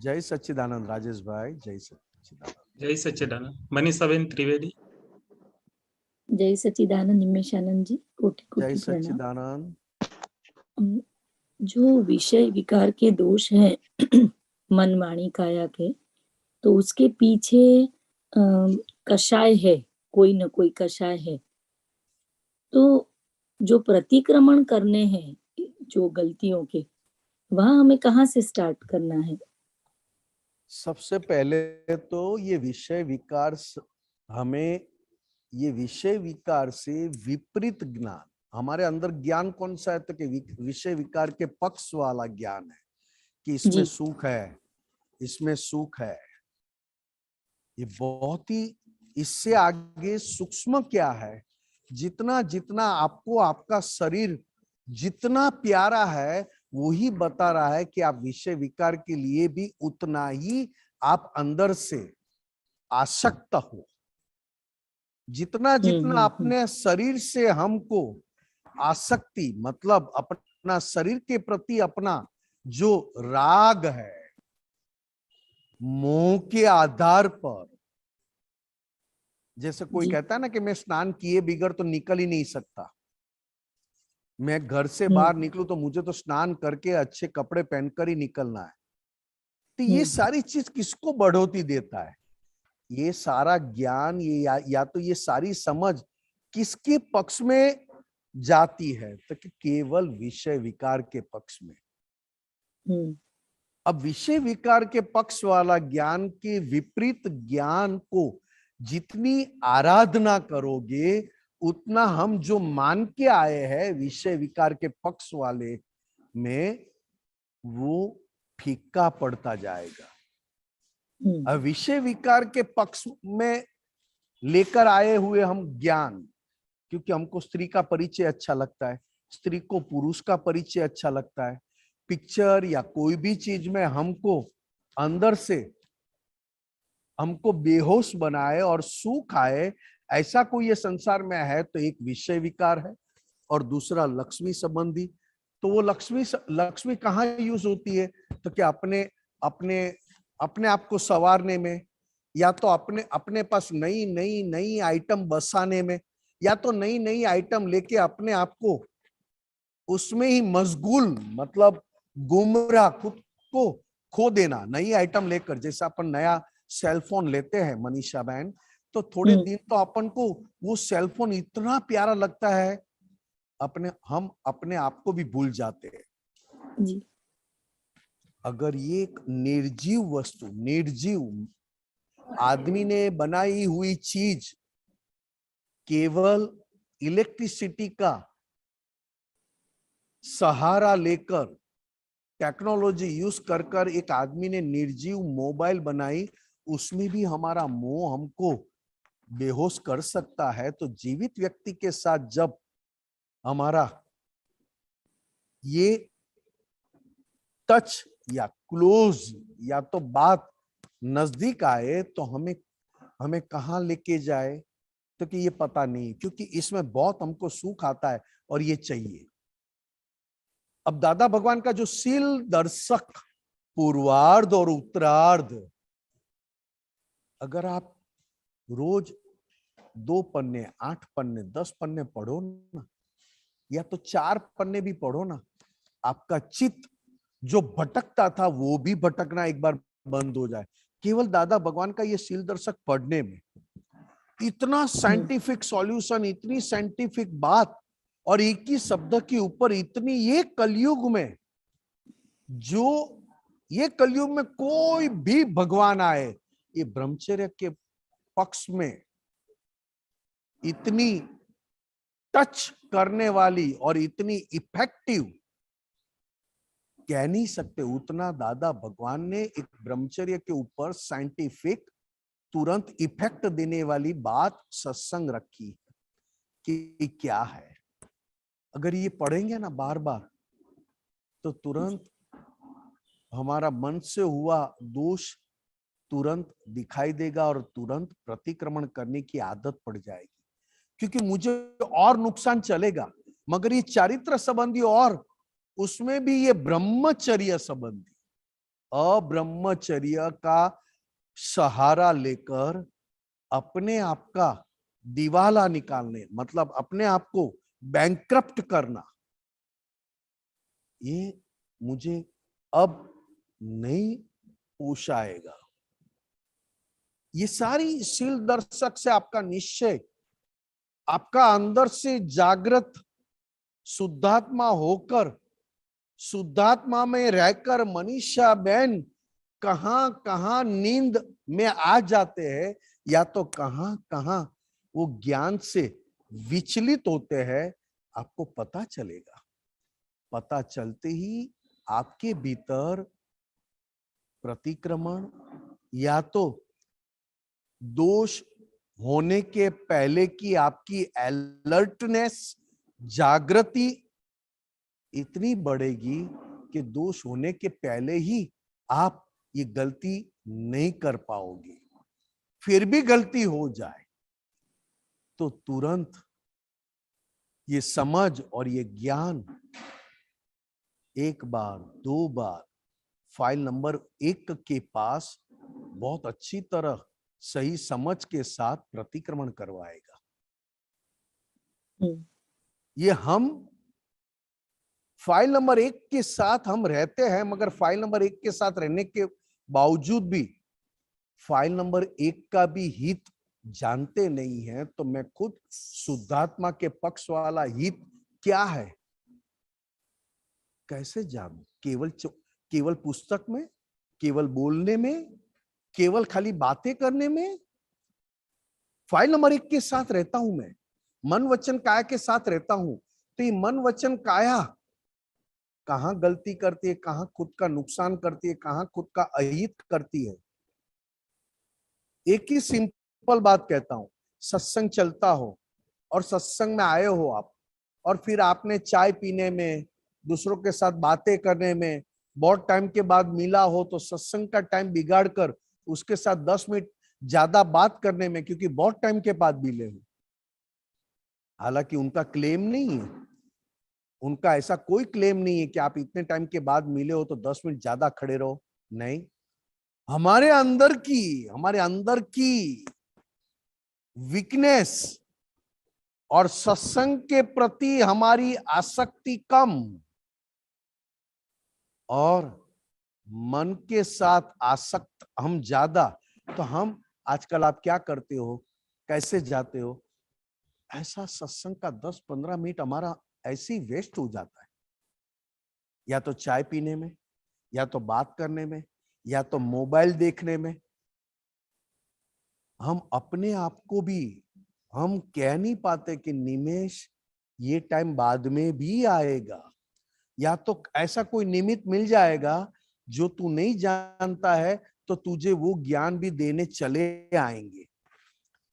जय सच्चिदानंद राजेश भाई, जय सच्चिदानंद। जय सच्चिदानंद मनीषाबेन त्रिवेदी। जय सच्चिदानंद निमेशानंद जी, कोटि जय कोटि प्रणाम। सच्चिदानंद। जो विषय विकार के दोष हैं मन वाणी काया के, तो उसके पीछे कषाय है, कोई न कोई कषाय है। तो जो प्रतिक्रमण करने हैं जो गलतियों के, वहां हमें कहाँ से स्टार्ट करना है? सबसे पहले तो ये विषय विकार हमें ये विषय विकार से विपरीत ज्ञान, हमारे अंदर ज्ञान कौन सा है? तो कि विषय विकार के पक्ष वाला ज्ञान है कि इसमें सुख है, इसमें सुख है। ये बहुत ही, इससे आगे सूक्ष्म क्या है? जितना जितना आपको आपका शरीर जितना प्यारा है, वही बता रहा है कि आप विषय विकार के लिए भी उतना ही आप अंदर से आसक्त हो। जितना जितना अपने शरीर से हमको आसक्ति, मतलब अपना शरीर के प्रति अपना जो राग है, मोह के आधार पर, जैसे कोई कहता है ना कि मैं स्नान किए बिगर तो निकल ही नहीं सकता, मैं घर से बाहर निकलूं तो मुझे तो स्नान करके अच्छे कपड़े पहनकर ही निकलना है। तो ये सारी चीज किसको बढ़ोतरी देता है? ये सारा ज्ञान, ये या तो ये सारी समझ किसके पक्ष में जाती है? तो कि केवल विषय विकार के पक्ष में। अब विषय विकार के पक्ष वाला ज्ञान के विपरीत ज्ञान को जितनी आराधना करोगे, उतना हम जो मान के आए हैं विषय विकार के पक्ष वाले में, वो फीका पड़ता जाएगा। अब विषय विकार के पक्ष में लेकर आए हुए हम ज्ञान, क्योंकि हमको स्त्री का परिचय अच्छा लगता है, स्त्री को पुरुष का परिचय अच्छा लगता है, पिक्चर या कोई भी चीज में हमको अंदर से हमको बेहोश बनाए और सुख आए, ऐसा कोई ये संसार में है, तो एक विषय विकार है और दूसरा लक्ष्मी संबंधी। तो वो लक्ष्मी कहाँ यूज होती है? तो क्या अपने अपने अपने आप को संवारने में, या तो अपने पास नई नई नई आइटम बसाने में, या तो नई नई आइटम लेके अपने आप को उसमें ही मशगूल, मतलब गुमराह, खुद को खो देना नई आइटम लेकर। जैसे अपन नया सेलफोन लेते हैं मनीषा बहन, तो थोड़े दिन तो अपन को वो सेलफोन इतना प्यारा लगता है, हम अपने आप को भी भूल जाते हैं जी। अगर ये एक निर्जीव वस्तु, निर्जीव आदमी ने बनाई हुई चीज, केवल इलेक्ट्रिसिटी का सहारा लेकर, टेक्नोलॉजी यूज कर एक आदमी ने निर्जीव मोबाइल बनाई, उसमें भी हमारा मोह हमको बेहोश कर सकता है। तो जीवित व्यक्ति के साथ जब हमारा ये टच या क्लोज, या तो बात नजदीक आए, तो हमें कहाँ लेके जाए तो कि ये पता नहीं, क्योंकि इसमें बहुत हमको सुख आता है और ये चाहिए। अब दादा भगवान का जो शील दर्शक पूर्वार्ध और उत्तरार्ध, अगर आप रोज 2 पन्ने, 8 पन्ने, 10 पन्ने पढ़ो ना, या तो 4 पन्ने भी पढ़ो ना, आपका चित्त जो भटकता था वो भी भटकना एक बार बंद हो जाए। केवल दादा भगवान का ये शील दर्शक पढ़ने में इतना साइंटिफिक सॉल्यूशन, इतनी साइंटिफिक बात, और एक ही शब्द के ऊपर इतनी, ये कलयुग में, जो ये कलयुग में कोई भी भगवान आए, ये ब्रह्मचर्य के पक्ष में इतनी टच करने वाली और इतनी इफेक्टिव कह नहीं सकते उतना दादा भगवान ने एक ब्रह्मचर्य के ऊपर साइंटिफिक तुरंत इफेक्ट देने वाली बात सत्संग रखी कि क्या है। अगर ये पढ़ेंगे ना बार बार, तो तुरंत हमारा मन से हुआ दोष तुरंत दिखाई देगा और तुरंत प्रतिक्रमण करने की आदत पड़ जाएगी, क्योंकि मुझे और नुकसान चलेगा, मगर ये चारित्र संबंधी और उसमें भी ये ब्रह्मचर्य संबंधी, अब्रह्मचर्य का सहारा लेकर अपने आप का दिवाला निकालने, मतलब अपने आप को बैंकक्रप्ट करना, ये मुझे अब नहीं पोषाएगा। ये सारी शील दर्शक से आपका निश्चय, आपका अंदर से जागृत शुद्धात्मा होकर, शुद्धात्मा में रहकर मनीषा बहन कहां कहां नींद में आ जाते हैं, या तो कहां कहां वो ज्ञान से विचलित होते हैं, आपको पता चलेगा। पता चलते ही आपके भीतर प्रतिक्रमण या तो दोष होने के पहले की आपकी अलर्टनेस, जागृति इतनी बढ़ेगी कि दोष होने के पहले ही आप ये गलती नहीं कर पाओगे। फिर भी गलती हो जाए तो तुरंत ये समझ और ये ज्ञान एक बार, दो बार फाइल नंबर 1 के पास बहुत अच्छी तरह सही समझ के साथ प्रतिक्रमण करवाएगा। ये हम फाइल नंबर 1 के साथ हम रहते हैं, मगर फाइल नंबर 1 के साथ रहने के बावजूद भी फाइल नंबर 1 का भी हित जानते नहीं है। तो मैं खुद शुद्धात्मा के पक्ष वाला हित क्या है कैसे जानूं? केवल पुस्तक में, केवल बोलने में, केवल खाली बातें करने में? फाइल नंबर 1 के साथ रहता हूं मैं, मन वचन काया के साथ रहता हूं। तो ये मन वचन काया कहां गलती करती है, कहां खुद का नुकसान करती है, कहां खुद का अहित करती है? एक ही सिंपल बात कहता हूं, सत्संग चलता हो और सत्संग में आए हो आप, और फिर आपने चाय पीने में, दूसरों के साथ बातें करने में बहुत टाइम के बाद मिला हो, तो सत्संग का टाइम बिगाड़ कर उसके साथ 10 मिनट ज्यादा बात करने में, क्योंकि बहुत टाइम के बाद मिले हो। हालांकि उनका क्लेम नहीं है, उनका ऐसा कोई क्लेम नहीं है कि आप इतने टाइम के बाद मिले हो तो 10 मिनट ज्यादा खड़े रहो। नहीं, हमारे अंदर की वीकनेस और सत्संग के प्रति हमारी आसक्ति कम, और मन के साथ आसक्त हम ज्यादा। तो हम आजकल आप क्या करते हो, कैसे जाते हो? ऐसा सत्संग का 10-15 मिनट हमारा ऐसे ही वेस्ट हो जाता है, या तो चाय पीने में, या तो बात करने में, या तो मोबाइल देखने में। हम अपने आप को भी हम कह नहीं पाते कि निमेश ये टाइम बाद में भी आएगा, या तो ऐसा कोई निमित्त मिल जाएगा जो तू नहीं जानता है, तो तुझे वो ज्ञान भी देने चले आएंगे।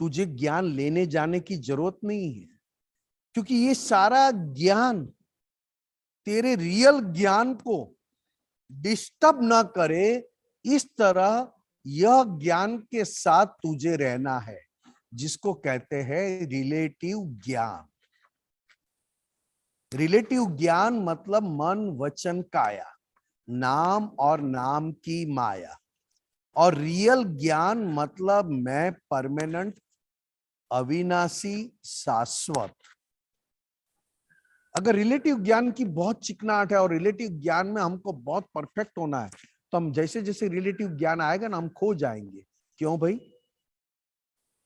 तुझे ज्ञान लेने जाने की जरूरत नहीं है, क्योंकि ये सारा ज्ञान तेरे रियल ज्ञान को डिस्टर्ब ना करे, इस तरह यह ज्ञान के साथ तुझे रहना है, जिसको कहते हैं रिलेटिव ज्ञान। रिलेटिव ज्ञान मतलब मन वचन काया, नाम और नाम की माया। और रियल ज्ञान मतलब मैं परमानेंट, अविनाशी, शाश्वत। अगर रिलेटिव ज्ञान की बहुत चिकनाहट है और रिलेटिव ज्ञान में हमको बहुत परफेक्ट होना है, तो हम जैसे जैसे रिलेटिव ज्ञान आएगा ना, हम खो जाएंगे। क्यों भाई?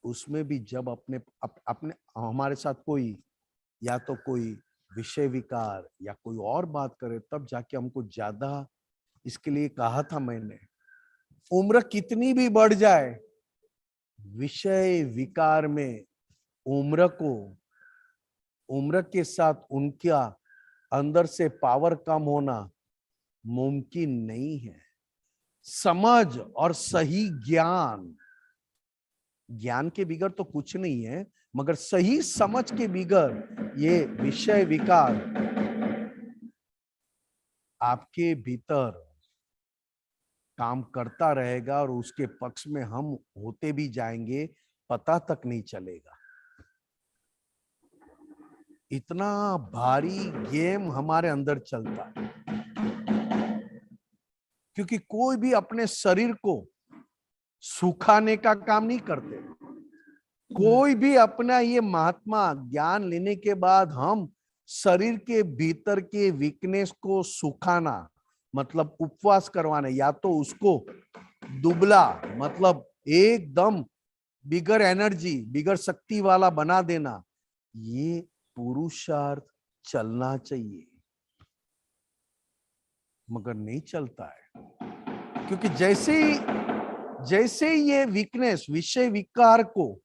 उसमें भी जब अपने हमारे साथ कोई, या तो कोई विषय विकार या कोई और बात करे, तब जाके हमको ज्यादा। इसके लिए कहा था मैंने, उम्र कितनी भी बढ़ जाए, विषय विकार में उम्र के साथ उनका अंदर से पावर कम होना मुमकिन नहीं है। समझ और सही ज्ञान के बिगड़ तो कुछ नहीं है, मगर सही समझ के बिगड़ ये विषय विकार आपके भीतर काम करता रहेगा, और उसके पक्ष में हम होते भी जाएंगे, पता तक नहीं चलेगा। इतना भारी गेम हमारे अंदर चलता है। क्योंकि कोई भी अपने शरीर को सुखाने का काम नहीं करते। कोई भी अपना ये महात्मा ज्ञान लेने के बाद हम शरीर के भीतर के वीकनेस को सुखाना मतलब उपवास करवाना, या तो उसको दुबला मतलब एकदम बिगर एनर्जी बिगर शक्ति वाला बना देना, ये पुरुषार्थ चलना चाहिए, मगर नहीं चलता है। क्योंकि जैसे ये वीकनेस विषय विकार को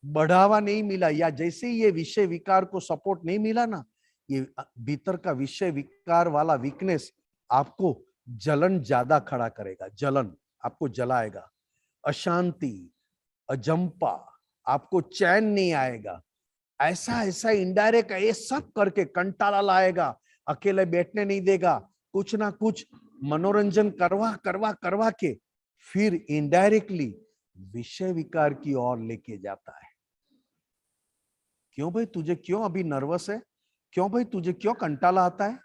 बढ़ावा नहीं मिला, या जैसे ये विषय विकार को सपोर्ट नहीं मिला ना, ये भीतर का विषय विकार वाला वीकनेस आपको जलन ज्यादा खड़ा करेगा। जलन आपको जलाएगा, अशांति, अजंपा, आपको चैन नहीं आएगा। ऐसा ऐसा इनडायरेक्ट ये सब करके कंटाला लाएगा, अकेले बैठने नहीं देगा, कुछ ना कुछ मनोरंजन करवा करवा करवा के फिर इनडायरेक्टली विषय विकार की ओर लेके जाता है। क्यों भाई तुझे क्यों अभी नर्वस है? क्यों भाई तुझे क्यों कंटाला आता है?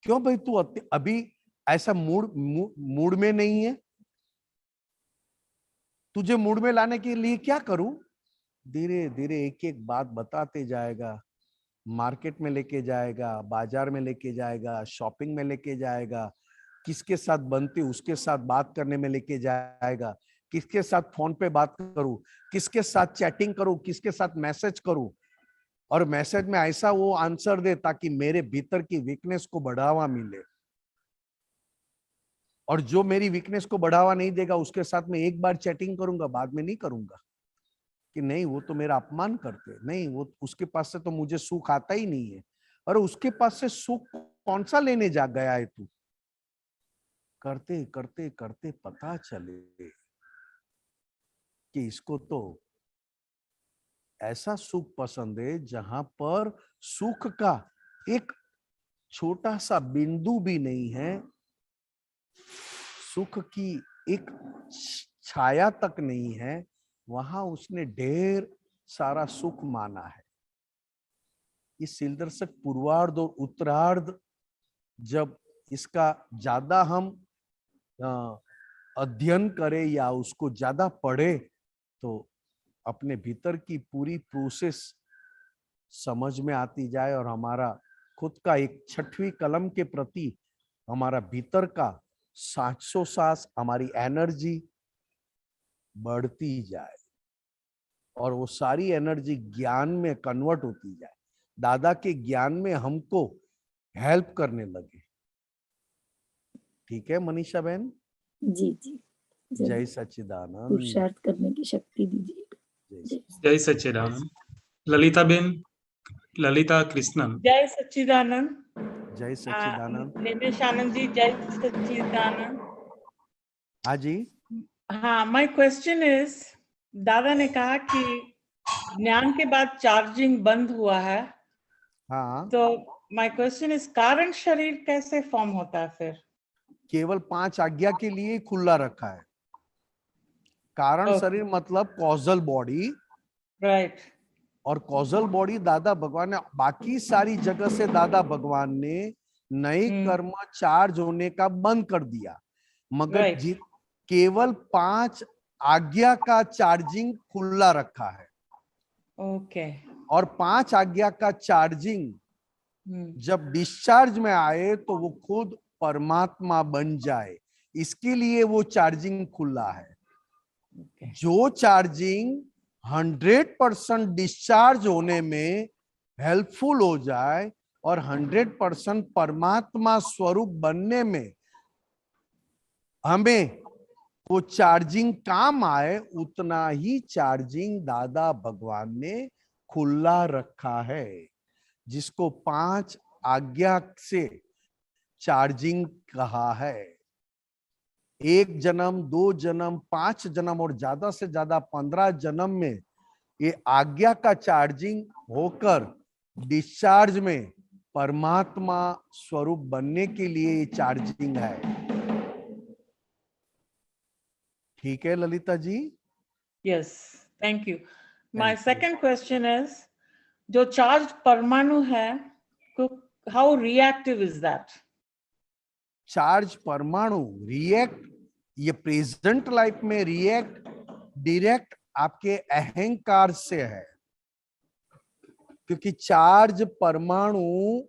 क्यों भाई तू अभी ऐसा मूड में नहीं है? तुझे मूड में लाने के लिए क्या करूं? धीरे धीरे एक एक बात बताते जाएगा, मार्केट में लेके जाएगा, बाजार में लेके जाएगा, शॉपिंग में लेके जाएगा, किसके साथ बनती उसके साथ बात करने में लेके जाएगा, किसके साथ फोन पे बात करूं, किसके साथ चैटिंग करूं, किसके साथ मैसेज करूं, और मैसेज में ऐसा वो आंसर दे ताकि मेरे भीतर की वीकनेस को बढ़ावा मिले। और जो मेरी वीकनेस को बढ़ावा नहीं देगा उसके साथ में एक बार चैटिंग करूंगा, बाद में नहीं करूंगा, कि नहीं वो तो मेरा अपमान करते, नहीं वो उसके पास से तो मुझे सुख आता ही नहीं है। और उसके पास से सुख कौन सा लेने जा गया है तू? करते करते करते पता चले कि इसको तो ऐसा सुख पसंद है जहां पर सुख का एक छोटा सा बिंदु भी नहीं है, सुख की एक छाया तक नहीं है, वहां उसने ढेर सारा सुख माना है। ये शीलदर्शक पूर्वार्ध और उत्तरार्ध जब इसका ज्यादा हम अध्ययन करें या उसको ज्यादा पढ़े तो अपने भीतर की पूरी प्रोसेस समझ में आती जाए, और हमारा खुद का एक छठवीं कलम के प्रति हमारा भीतर का सांस हमारी एनर्जी बढ़ती जाए, और वो सारी एनर्जी ज्ञान में कन्वर्ट होती जाए, दादा के ज्ञान में हमको हेल्प करने लगे। ठीक है मनीषा बहन? जी जी, जय सच्चिदानंद। पुरुषार्थ करने की शक्ति दीजिए। जय सच्चिदानंद। ललिता बेन, ललिता कृष्णन। जय सच्चिदानंद। जय सच्चिदानंद। निमेश आनंद जी, जय सच्चिदानंद। हाँ जी। हाँ, माय क्वेश्चन इज, दादा ने कहा कि ज्ञान के बाद चार्जिंग बंद हुआ है। हाँ, तो माय क्वेश्चन इज, कारण शरीर कैसे फॉर्म होता है फिर? केवल 5 आज्ञा के लिए खुला रखा है। कारण शरीर मतलब कॉजल बॉडी, राइट। और कॉजल बॉडी दादा भगवान ने बाकी सारी जगह से दादा भगवान ने नए कर्म चार्ज होने का बंद कर दिया, मगर केवल 5 आज्ञा का चार्जिंग खुला रखा है। ओके। और 5 आज्ञा का चार्जिंग जब डिस्चार्ज में आए तो वो खुद परमात्मा बन जाए, इसके लिए वो चार्जिंग खुला है। जो चार्जिंग 100% डिस्चार्ज होने में हेल्पफुल हो जाए और 100% परमात्मा स्वरूप बनने में हमें वो चार्जिंग काम आए, उतना ही चार्जिंग दादा भगवान ने खुला रखा है, जिसको 5 आज्ञा से चार्जिंग कहा है। 1 जन्म, 2 जन्म, 5 जन्म और ज्यादा से ज्यादा 15 जन्म में ये आज्ञा का चार्जिंग होकर डिस्चार्ज में परमात्मा स्वरूप बनने के लिए ये चार्जिंग है। ठीक है Lalita ji? Yes, thank you. My second question is, जो चार्ज परमाणु है, how reactive is that? Charge परमाणु रिएक्ट, ये प्रेजेंट लाइफ में रिएक्ट डायरेक्ट आपके अहंकार से है, क्योंकि चार्ज परमाणु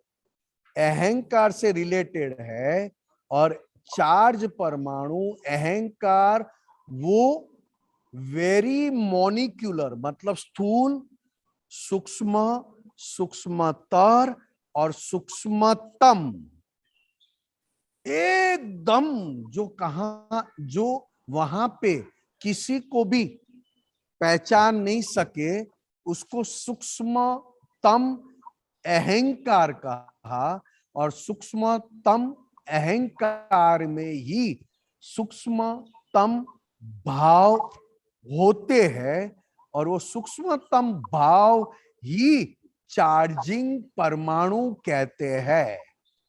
अहंकार से रिलेटेड है, और चार्ज परमाणु अहंकार वो वेरी मॉलिक्यूलर मतलब स्थूल, सूक्ष्म, सूक्ष्मतर और सूक्ष्मतम, एकदम जो वहां पे किसी को भी पहचान नहीं सके, उसको सूक्ष्मतम अहंकार कहा। और सूक्ष्मतम अहंकार में ही सूक्ष्मतम भाव होते हैं, और वो सूक्ष्मतम भाव ही चार्जिंग परमाणु कहते हैं।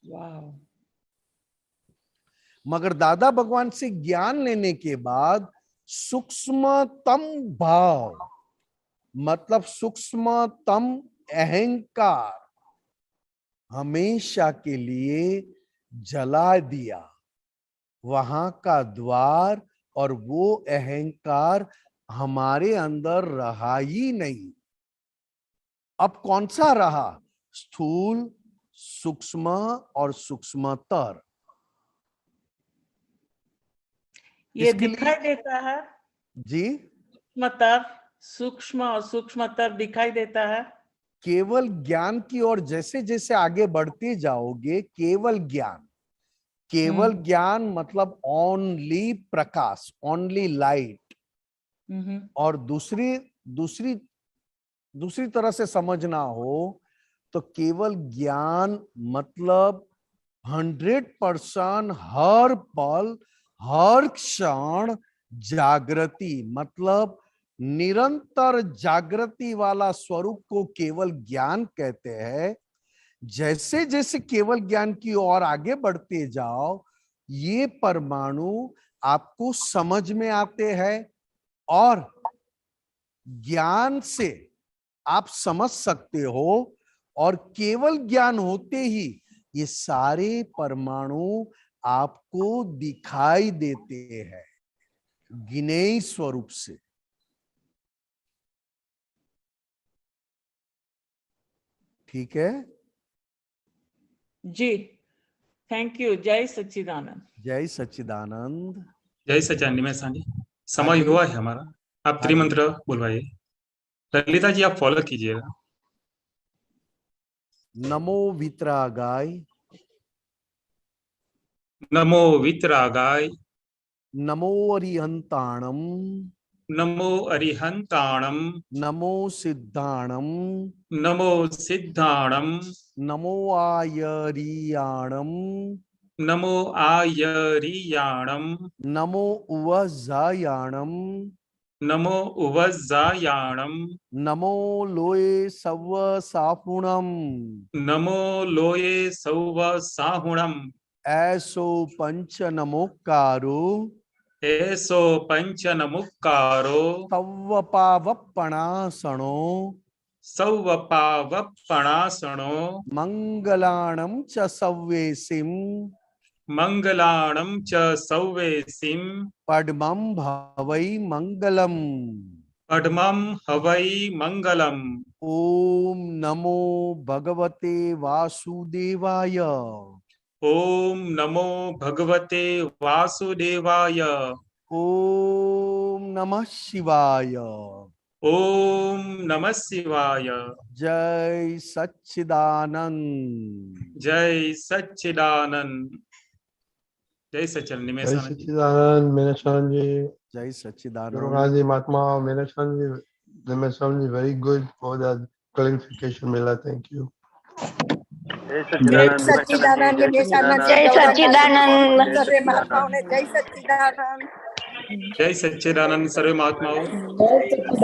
वाह, मगर दादा भगवान से ज्ञान लेने के बाद सूक्ष्मतम भाव मतलब सूक्ष्मतम अहंकार हमेशा के लिए जला दिया वहां का द्वार, और वो अहंकार हमारे अंदर रहा ही नहीं। अब कौन सा रहा? स्थूल, सूक्ष्म और सूक्ष्मतर। ये इसके लिए- दिखाई देता है, जी, सूक्ष्मतर, सूक्ष्म और सूक्ष्मतर दिखाई देता है। केवल ज्ञान की ओर जैसे जैसे आगे बढ़ते जाओगे, केवल ज्ञान मतलब ओनली प्रकाश, ओनली लाइट। और दूसरी तरह से समझना हो तो केवल ज्ञान मतलब 100% हर पल हर क्षण जागृति, मतलब निरंतर जागृति वाला स्वरूप को केवल ज्ञान कहते हैं। जैसे जैसे केवल ज्ञान की ओर आगे बढ़ते जाओ, ये परमाणु आपको समझ में आते हैं, और ज्ञान से आप समझ सकते हो, और केवल ज्ञान होते ही ये सारे परमाणु आपको दिखाई देते हैं ज्ञेय स्वरूप से। ठीक है जी, थैंक यू। जय सच्चिदानंद। जय सच्चिदानंद। जय सच्चिदानंद निमेश जी, समय हाँ जी। हुआ है हमारा, आप हाँ त्रिमंत्र बुलवाइए। ललिता जी आप फॉलो कीजिएगा। नमो वितरागाय, नमो वितरागाय, नमो अरिहंताणम, नमो अरिहंताणम, नमो सिद्धाणम, नमो सिद्धाणम, नमो आयरियाणम, नमो आयरियाणम, नमो उवजायाणम, नमो उवज्जायाणम, नमो लोये सव सापुणम, नमो लोये सौव साहुणम, ऐसो पंच नमोकारो एसो पंच नमुक्कारो, तव पावपणासणो, सौवपावपणासणो, मंगलाणं च सव्येसिं, मंगलाणं च सौवेसिं, पद्मं भवै मंगलम्। पद्मं हवै मंगलम्। ओम नमो भगवते वासुदेवाय। ओम नमो भगवते वासुदेवाय। ओम नमः शिवाय। ओम नमः शिवाय। जय सच्चिदानंद। जय सच्चिदानंद। जय सच्चिदानंद जय निमेश जी। सच्चिदानंद Minasan ji, जय Guru Sachchidanand. Gandhi Mahatma Minasan ji, Minasan ji, very good for that clarification Mela, thank you. जय सच्चिदानंद निमेशानंद जय सच्चिदानंद सर्वे महात्माओं ने जय सच्चिदानंद। जय सच्चिदानंद सर्व महात्माओं।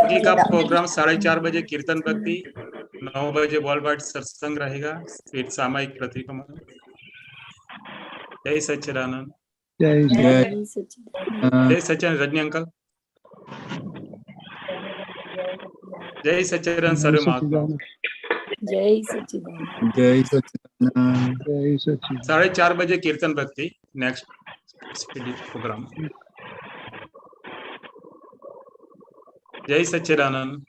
जी का प्रोग्राम 4:30 बजे कीर्तन भक्ति, 9 बजे वर्ल्ड सत्संग रहेगा, फिर सामायिक प्रतिक्रमण। जय सच्चिदानंद। जय जय सच्चिदानंद। सच्चिदानंद रजनी अंकल। जय सच्चिदानंद सर्व महात्मा। जय सच्चिदानंद। जय सच्चिदानंद। जय सच्चिदानंद। 4:30 बजे कीर्तन भक्ति नेक्स्ट प्रोग्राम। जय सच्चिदानंद।